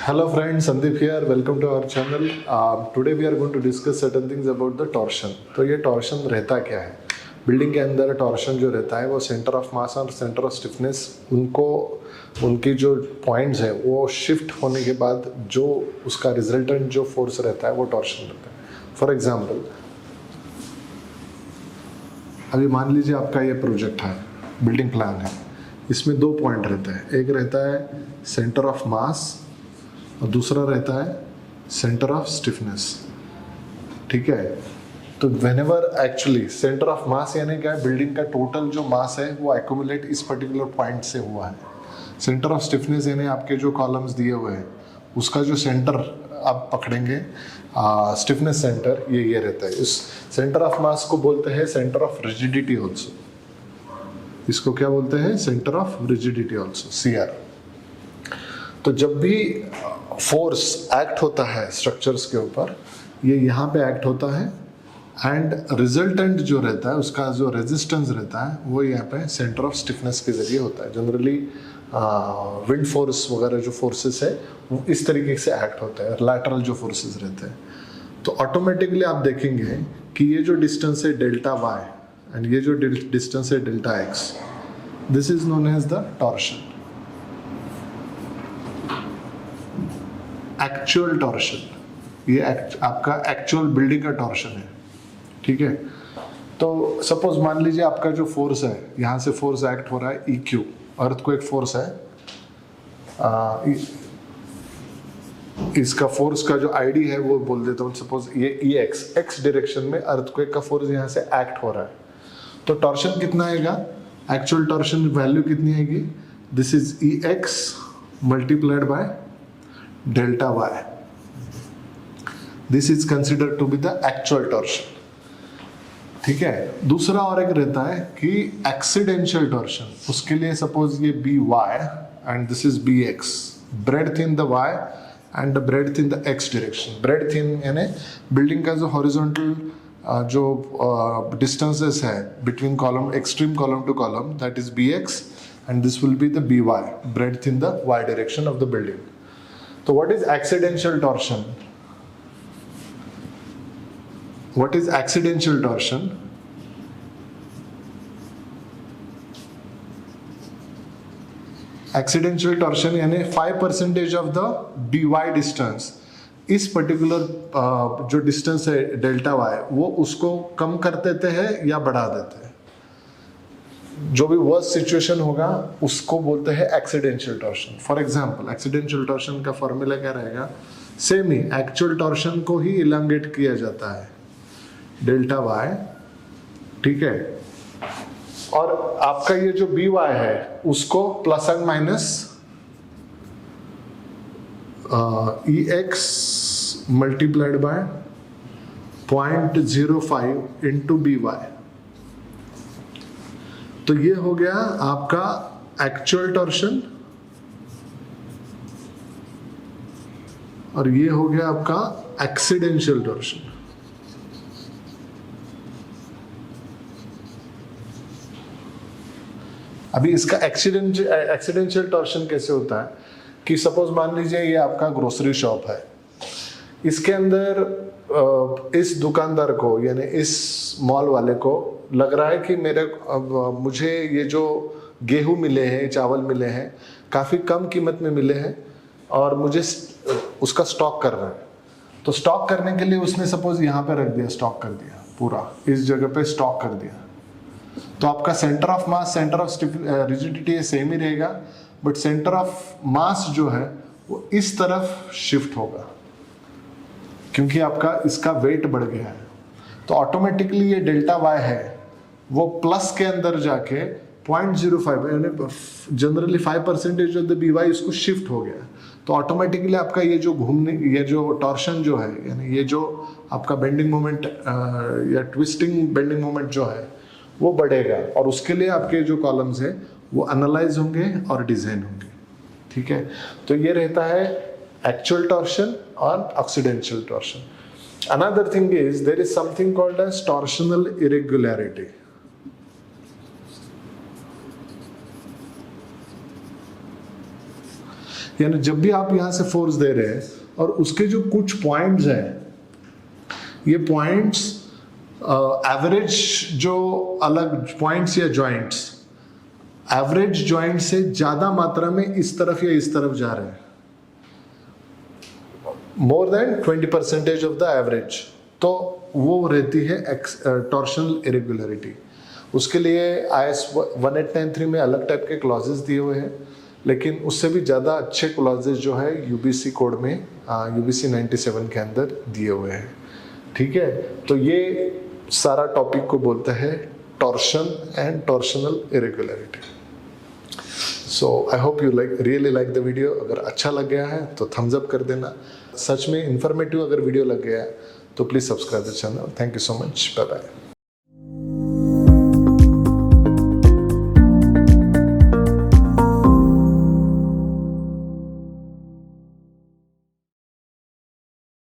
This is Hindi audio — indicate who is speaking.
Speaker 1: Hello friends, Sandeep here. Welcome to our channel. Today we are going to discuss certain things about the torsion. तो ये torsion रहता क्या है? बिल्डिंग के अंदर torsion जो रहता है वो सेंटर ऑफ मास और सेंटर ऑफ स्टिफनेस उनकी जो पॉइंट्स है वो शिफ्ट होने के बाद जो उसका रिजल्टेंट जो फोर्स रहता है वो torsion रहता है. फॉर एग्जाम्पल अभी मान लीजिए आपका ये प्रोजेक्ट है, बिल्डिंग प्लान है, इसमें दो पॉइंट रहते हैं. एक रहता है सेंटर ऑफ मास और दूसरा रहता है सेंटर ऑफ स्टिफनेस. ठीक है, तो व्हेनेवर एक्चुअली सेंटर ऑफ मास यानी क्या है, बिल्डिंग का टोटल जो मास है वो एक्यूमुलेट इस पर्टिकुलर पॉइंट से हुआ है. सेंटर ऑफ स्टिफनेस यानी आपके जो कॉलम्स दिए हुए हैं उसका जो सेंटर आप पकड़ेंगे, स्टिफनेस सेंटर ये रहता है. इस सेंटर ऑफ मास को बोलते हैं सेंटर ऑफ रिजिडिटी ऑल्सो. इसको क्या बोलते हैं? Centre of rigidity also, CR. तो जब भी फोर्स एक्ट होता है स्ट्रक्चर्स के ऊपर, ये यहाँ पे एक्ट होता है एंड रिजल्टेंट जो रहता है उसका जो रेजिस्टेंस रहता है वो यहाँ पे सेंटर ऑफ स्टिफनेस के जरिए होता है. जनरली विंड फोर्स वगैरह जो फोर्सेस है वो इस तरीके से एक्ट होता है, लैटरल जो फोर्सेस रहते हैं. तो ऑटोमेटिकली आप देखेंगे कि ये जो डिस्टेंस है डेल्टा वाई एंड ये जो डिस्टेंस है delta x, this is known as the torsion. Actual torsion, ये आपका एक्चुअल बिल्डिंग का टॉर्शन है. ठीक है, तो सपोज मान लीजिए आपका जो फोर्स है, यहाँ से फोर्स एक्ट हो रहा है EQ, अर्थ को एक फोर्स है. इसका फोर्स का जो ID है वो बोल देता हूँ, सपोज ये EX, X डायरेक्शन में अर्थक्वेक का फोर्स यहाँ से एक्ट हो रहा है. तो टॉर्शन कितना आएगा? एक्चुअल टॉर्शन वैल्यू कितनी आएगी? This is EX multiplied by delta y. This is considered to be the actual torsion. ठीक है, दूसरा और एक रहता है कि एक्सीडेंशियल टॉर्शन. उसके लिए सपोज ये BY and this is BX, breadth in the Y and the breadth in the X direction. breadth in यानी बिल्डिंग का जो हॉरिजॉन्टल जो डिस्टेंसेस है between column, extreme column two column, that is BX and this will be the BY, breadth in the Y direction of the building. So what is accidental torsion? What is accidental torsion? Accidental torsion यानी 5% of the BY distance, इस पर्टिकुलर जो डिस्टेंस है डेल्टा वाई, वो उसको कम कर देते हैं या बढ़ा देते हैं. जो भी वर्स्ट सिचुएशन होगा उसको बोलते हैं accidental torsion. For example accidental torsion का फॉर्मूला क्या रहेगा? सेम ही एक्चुअल टॉर्शन को ही इलांगेट किया जाता है, डेल्टा वाई. ठीक है, और आपका ये जो BY है उसको plus and minus EX multiplied by 0.05 into BY. तो ये हो गया आपका एक्चुअल टॉर्शन और ये हो गया आपका एक्सीडेंशियल टॉर्शन. अभी इसका एक्सीडेंशियल टॉर्शन कैसे होता है कि सपोज मान लीजिए ये आपका ग्रोसरी शॉप है, इसके अंदर इस दुकानदार को यानी इस मॉल वाले को लग रहा है कि मुझे ये जो गेहूं मिले हैं, चावल मिले हैं, काफ़ी कम कीमत में मिले हैं और मुझे उसका स्टॉक करना है. तो स्टॉक करने के लिए उसने सपोज यहाँ पे रख दिया, स्टॉक कर दिया, पूरा इस जगह पे स्टॉक कर दिया. तो आपका centre of mass, centre of rigidity same ही रहेगा, बट सेंटर ऑफ मास जो है वो इस तरफ शिफ्ट होगा क्योंकि आपका इसका वेट बढ़ गया है. तो ऑटोमेटिकली ये डेल्टा वाई है वो प्लस के अंदर जाके 0.05 यानी जनरली 5% ऑफ द BY इसको शिफ्ट हो गया. तो ऑटोमेटिकली आपका ये जो ये जो टॉर्शन जो है यानी ये जो आपका बेंडिंग मोमेंट या ट्विस्टिंग बेंडिंग मोमेंट जो है वो बढ़ेगा और उसके लिए आपके जो कॉलम्स है वो एनालाइज होंगे और डिजाइन होंगे. ठीक है, तो ये रहता है एक्चुअल टॉर्शन और accidental torsion. Another thing is there is something called as torsional irregularity. यानी जब भी आप यहाँ से फोर्स दे रहे हैं और उसके जो कुछ पॉइंट्स हैं, ये पॉइंट्स एवरेज जो अलग पॉइंट्स या जॉइंट्स एवरेज जॉइंट से ज्यादा मात्रा में इस तरफ या इस तरफ जा रहे हैं, more than 20% of the average, तो वो रहती है टॉर्शनल इरेगुलरिटी। उसके लिए IS 1893 में अलग टाइप के क्लॉजेस दिए हुए हैं, लेकिन उससे भी ज़्यादा अच्छे क्लॉजेस जो है UBC कोड में UBC 97 के अंदर दिए हुए हैं। ठीक है, तो ये सारा टॉपिक को बोलता है torsion and torsional irregularity. So I hope you really like the video. अगर अच्छा लग गया है तो थम्स अप कर देना। सच में इंफॉर्मेटिव अगर वीडियो लग गया है तो please subscribe the channel. Thank you so much, bye bye.